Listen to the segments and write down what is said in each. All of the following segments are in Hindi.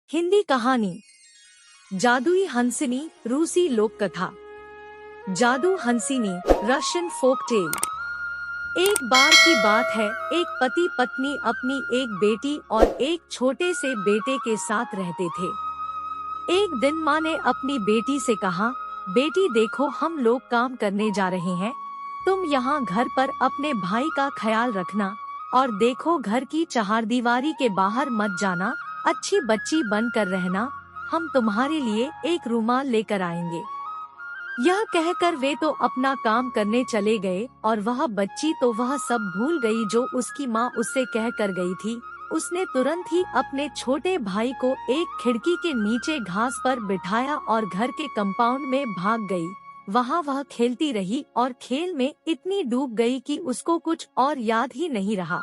हिंदी कहानी जादुई हंसिनी, रूसी लोक कथा। जादू हंसिनी, रशियन फोक टेल। एक बार की बात है, एक पति पत्नी अपनी एक बेटी और एक छोटे से बेटे के साथ रहते थे। एक दिन माँ ने अपनी बेटी से कहा, बेटी देखो, हम लोग काम करने जा रहे हैं, तुम यहाँ घर पर अपने भाई का ख्याल रखना और देखो घर की चहारदीवारी के बाहर मत जाना, अच्छी बच्ची बनकर रहना, हम तुम्हारे लिए एक रुमाल लेकर आएंगे। यह कहकर वे तो अपना काम करने चले गए और वह बच्ची तो वह सब भूल गई जो उसकी माँ उससे कह कर गई थी। उसने तुरंत ही अपने छोटे भाई को एक खिड़की के नीचे घास पर बिठाया और घर के कंपाउंड में भाग गई। वहाँ वह खेलती रही और खेल में इतनी डूब गई कि उसको कुछ और याद ही नहीं रहा।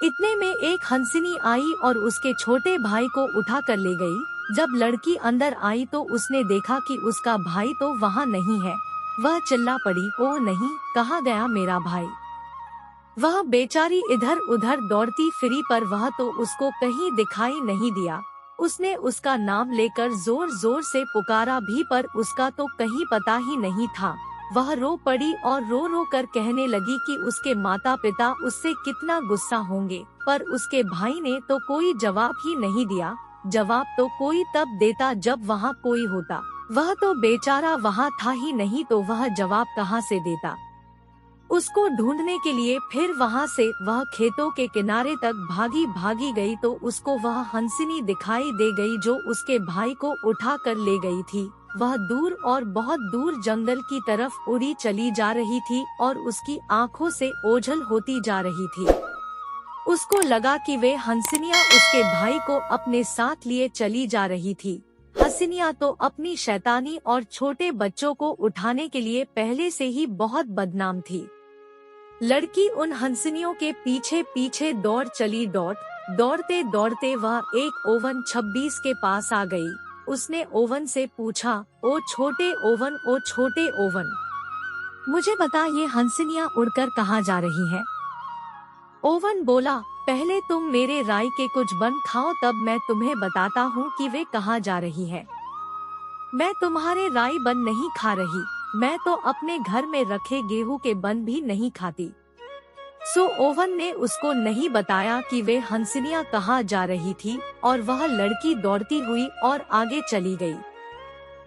इतने में एक हंसिनी आई और उसके छोटे भाई को उठा कर ले गई। जब लड़की अंदर आई तो उसने देखा कि उसका भाई तो वहाँ नहीं है। वह चिल्ला पड़ी, ओ नहीं, कहाँ गया मेरा भाई। वह बेचारी इधर उधर दौड़ती फिरी पर वह तो उसको कहीं दिखाई नहीं दिया। उसने उसका नाम लेकर जोर जोर से पुकारा भी पर उसका तो कहीं पता ही नहीं था। वह रो पड़ी और रो रो कर कहने लगी कि उसके माता पिता उससे कितना गुस्सा होंगे, पर उसके भाई ने तो कोई जवाब ही नहीं दिया। जवाब तो कोई तब देता जब वहाँ कोई होता, वह तो बेचारा वहाँ था ही नहीं तो वह जवाब कहाँ से देता। उसको ढूंढने के लिए फिर वहाँ से वह खेतों के किनारे तक भागी भागी गई तो उसको वह हंसिनी दिखाई दे गई जो उसके भाई को उठा कर ले गई थी। वह दूर और बहुत दूर जंगल की तरफ उड़ी चली जा रही थी और उसकी आंखों से ओझल होती जा रही थी। उसको लगा कि वे हंसिनिया उसके भाई को अपने साथ लिए चली जा रही थी। हंसिनिया तो अपनी शैतानी और छोटे बच्चों को उठाने के लिए पहले से ही बहुत बदनाम थी। लड़की उन हंसिनियों के पीछे पीछे दौड़ चली। दौड़ते दौड़ते वह एक ओवन 26 के पास आ गई। उसने ओवन से पूछा, ओ छोटे ओवन, मुझे बता ये हंसिनिया उड़कर कहाँ जा रही है। ओवन बोला, पहले तुम मेरे राई के कुछ बन खाओ तब मैं तुम्हें बताता हूँ कि वे कहाँ जा रही है। मैं तुम्हारे राई बन नहीं खा रही, मैं तो अपने घर में रखे गेहूं के बन भी नहीं खाती। सो ओवन ने उसको नहीं बताया कि वे हंसिनिया कहाँ जा रही थी और वह लड़की दौड़ती हुई और आगे चली गई।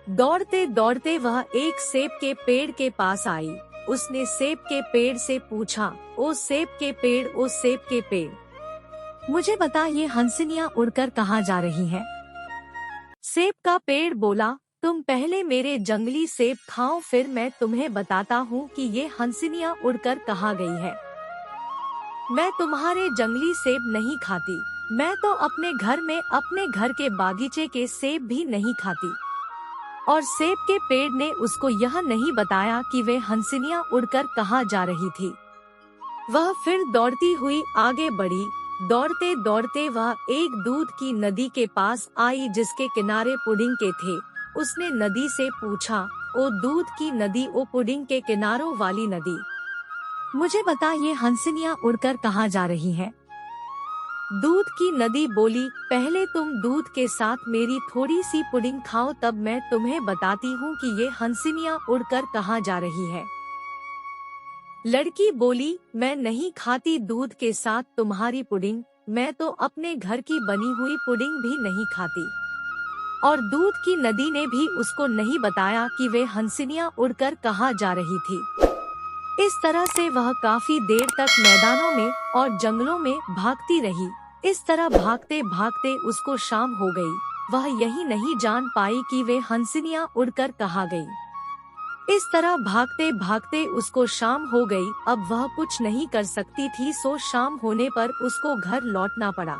दौड़ते दौड़ते वह एक सेब के पेड़ के पास आई। उसने सेब के पेड़ से पूछा, ओ सेब के पेड़, मुझे बता ये हंसिनिया उड़कर कहाँ जा रही है। सेब का पेड़ बोला, तुम पहले मेरे जंगली सेब खाओ फिर मैं तुम्हें बताता हूँ कि ये हंसिनिया उड़कर कहाँ गई है। मैं तुम्हारे जंगली सेब नहीं खाती, मैं तो अपने घर में अपने घर के बागीचे के सेब भी नहीं खाती। और सेब के पेड़ ने उसको यह नहीं बताया कि वे हंसिनिया उड़कर कहाँ जा रही थी। वह फिर दौड़ती हुई आगे बढ़ी। दौड़ते दौड़ते वह एक दूध की नदी के पास आई जिसके किनारे पुडिंग के थे। उसने नदी से पूछा, ओ दूध की नदी, ओ पुडिंग के किनारों वाली नदी, मुझे बता ये हंसिनिया उड़कर कहाँ जा रही है। दूध की नदी बोली, पहले तुम दूध के साथ मेरी थोड़ी सी पुडिंग खाओ तब मैं तुम्हें बताती हूँ कि ये हंसिनिया उड़कर कहाँ जा रही है। लड़की बोली, मैं नहीं खाती दूध के साथ तुम्हारी पुडिंग, मैं तो अपने घर की बनी हुई पुडिंग भी नहीं खाती। और दूध की नदी ने भी उसको नहीं बताया कि वे हंसिनिया उड़कर कहाँ जा रही थी। इस तरह से वह काफी देर तक मैदानों में और जंगलों में भागती रही। इस तरह भागते भागते उसको शाम हो गई। वह यही नहीं जान पाई कि वे हंसिनिया उड़कर कहाँ गई। इस तरह भागते भागते उसको शाम हो गई। अब वह कुछ नहीं कर सकती थी, सो शाम होने पर उसको घर लौटना पड़ा।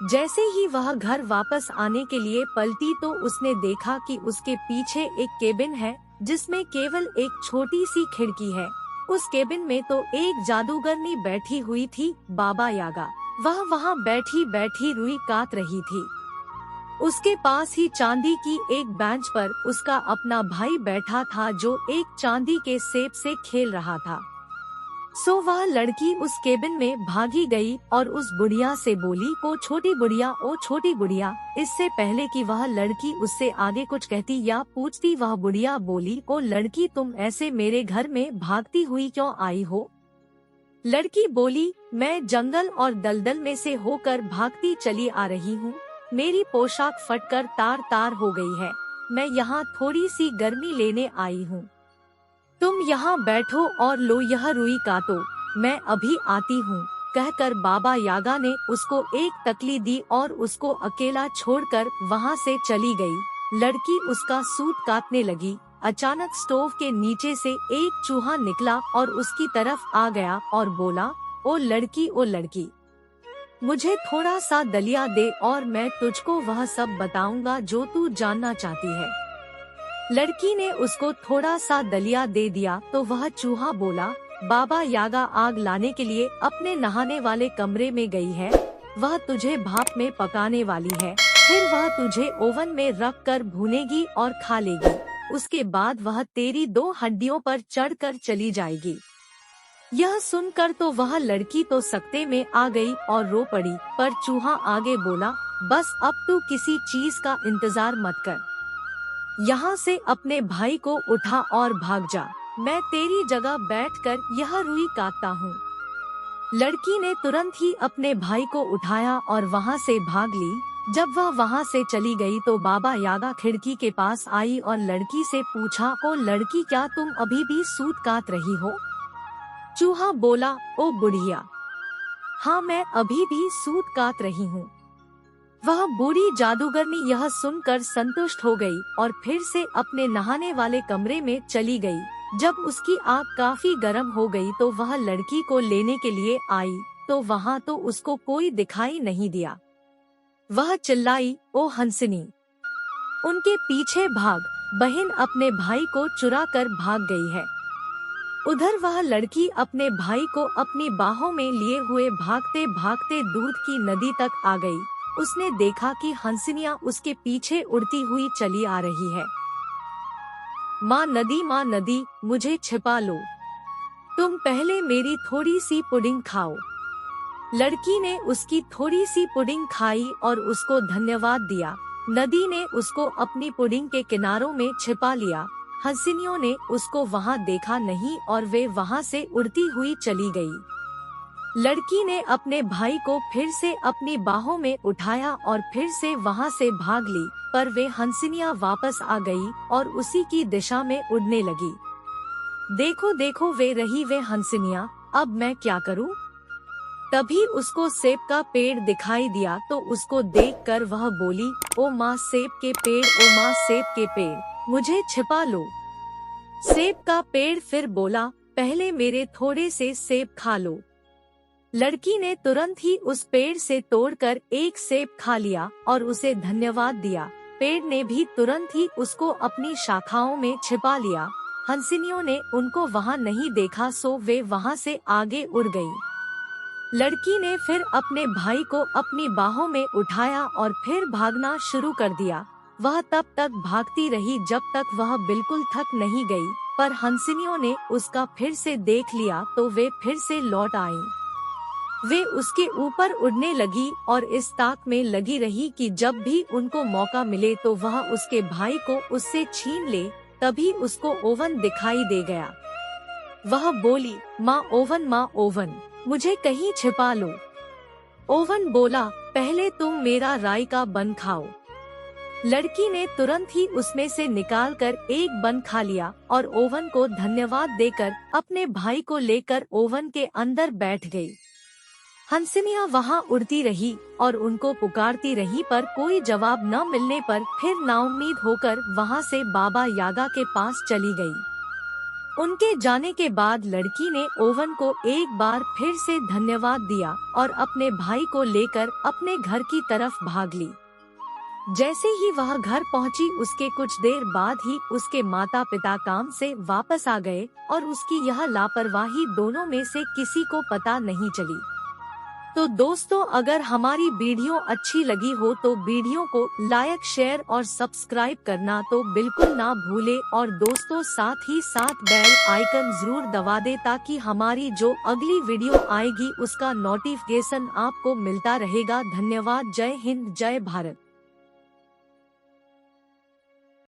जैसे ही वह घर वापस आने के लिए पलटी तो उसने देखा कि उसके पीछे एक केबिन है जिसमें केवल एक छोटी सी खिड़की है। उस केबिन में तो एक जादूगरनी बैठी हुई थी, बाबा यागा। वह वहाँ बैठी बैठी रुई काट रही थी। उसके पास ही चांदी की एक बेंच पर उसका अपना भाई बैठा था जो एक चांदी के सेब से खेल रहा था। सो वह लड़की उस केबिन में भागी गई और उस बुढ़िया से बोली, ओ छोटी बुढ़िया। इससे पहले कि वह लड़की उससे आगे कुछ कहती या पूछती, वह बुढ़िया बोली, ओ लड़की, तुम ऐसे मेरे घर में भागती हुई क्यों आई हो? लड़की बोली, मैं जंगल और दलदल में से होकर भागती चली आ रही हूँ। मेरी पोशाक फटकर तार तार हो गई है। मैं यहाँ थोड़ी सी गर्मी लेने आई हूँ। तुम यहाँ बैठो और लो यह रुई काटो, मैं अभी आती हूँ। कहकर बाबा यागा ने उसको एक तकली दी और उसको अकेला छोड़कर वहाँ से चली गई। लड़की उसका सूट काटने लगी। अचानक स्टोव के नीचे से एक चूहा निकला और उसकी तरफ आ गया और बोला, ओ लड़की, मुझे थोड़ा सा दलिया दे और मैं तुझको वह सब बताऊंगा जो तू जानना चाहती है। लड़की ने उसको थोड़ा सा दलिया दे दिया तो वह चूहा बोला, बाबा यागा आग लाने के लिए अपने नहाने वाले कमरे में गई है। वह तुझे भाप में पकाने वाली है, फिर वह तुझे ओवन में रख कर भूनेगी और खा लेगी। उसके बाद वह तेरी 2 हड्डियों पर चढ़कर चली जाएगी। यह सुनकर तो वह लड़की तो सकते में आ गई और रो पड़ी, पर चूहा आगे बोला, बस अब तू किसी चीज का इंतजार मत कर। यहाँ से अपने भाई को उठा और भाग जा। मैं तेरी जगह बैठकर यह रुई काटता हूँ। लड़की ने तुरंत ही अपने भाई को उठाया और वहाँ से भाग ली। जब वह वहाँ से चली गई तो बाबा यागा खिड़की के पास आई और लड़की से पूछा, ओ लड़की, क्या तुम अभी भी सूत काट रही हो? चूहा बोला, ओ बुढ़िया, हाँ मैं अभी भी सूत काट रही हूँ। वह बूढ़ी जादूगरनी यह सुनकर संतुष्ट हो गई और फिर से अपने नहाने वाले कमरे में चली गई। जब उसकी आग काफी गर्म हो गई तो वह लड़की को लेने के लिए आई तो वहाँ तो उसको कोई दिखाई नहीं दिया। वह चिल्लाई, ओ हंसिनी, उनके पीछे भाग। बहन अपने भाई को चुरा कर भाग गई है। उधर वह लड़की अपने भाई को अपनी बाहों में लिए हुए भागते भागते दूध की नदी तक आ गई। उसने देखा कि हंसिनिया उसके पीछे उड़ती हुई चली आ रही है। माँ नदी, मुझे छिपा लो। तुम पहले मेरी थोड़ी सी पुडिंग खाओ। लड़की ने उसकी थोड़ी सी पुडिंग खाई और उसको धन्यवाद दिया। नदी ने उसको अपनी पुडिंग के किनारों में छिपा लिया। हंसिनियों ने उसको वहाँ देखा नहीं और वे वहाँ से उड़ती हुई चली गई। लड़की ने अपने भाई को फिर से अपनी बाहों में उठाया और फिर से वहाँ से भाग ली, पर वे हंसिनियाँ वापस आ गई और उसी की दिशा में उड़ने लगी। देखो वे हंसिनियाँ, अब मैं क्या करूँ? तभी उसको सेब का पेड़ दिखाई दिया तो उसको देखकर वह बोली, ओ माँ सेब के पेड़, मुझे छिपा लो। सेब का पेड़ फिर बोला, पहले मेरे थोड़े से सेब खा लो। लड़की ने तुरंत ही उस पेड़ से तोड़कर एक सेब खा लिया और उसे धन्यवाद दिया। पेड़ ने भी तुरंत ही उसको अपनी शाखाओं में छिपा लिया। हंसिनियों ने उनको वहाँ नहीं देखा सो वे वहाँ से आगे उड़ गई। लड़की ने फिर अपने भाई को अपनी बाहों में उठाया और फिर भागना शुरू कर दिया। वह तब तक भागती रही जब तक वह बिल्कुल थक नहीं गई, पर हंसिनियों ने उसका फिर से देख लिया तो वे फिर से लौट आईं। वे उसके ऊपर उड़ने लगी और इस ताक में लगी रही कि जब भी उनको मौका मिले तो वह उसके भाई को उससे छीन ले। तभी उसको ओवन दिखाई दे गया। वह बोली, माँ ओवन, मुझे कहीं छिपा लो। ओवन बोला, पहले तुम मेरा राई का बन खाओ। लड़की ने तुरंत ही उसमें से निकालकर एक बन खा लिया और ओवन को धन्यवाद देकर अपने भाई को लेकर ओवन के अंदर बैठ गई। हंसिनिया वहाँ उड़ती रही और उनको पुकारती रही, पर कोई जवाब न मिलने पर फिर नाउम्मीद होकर वहाँ से बाबा यागा के पास चली गई। उनके जाने के बाद लड़की ने ओवन को एक बार फिर से धन्यवाद दिया और अपने भाई को लेकर अपने घर की तरफ भाग ली। जैसे ही वह घर पहुंची उसके कुछ देर बाद ही उसके माता पिता काम से वापस आ गए और उसकी यह लापरवाही दोनों में से किसी को पता नहीं चली। तो दोस्तों, अगर हमारी वीडियो अच्छी लगी हो तो वीडियो को लाइक, शेयर और सब्सक्राइब करना तो बिल्कुल ना भूले, और दोस्तों साथ ही साथ बेल आइकन जरूर दबा दे, ताकि हमारी जो अगली वीडियो आएगी उसका नोटिफिकेशन आपको मिलता रहेगा। धन्यवाद। जय हिंद, जय भारत।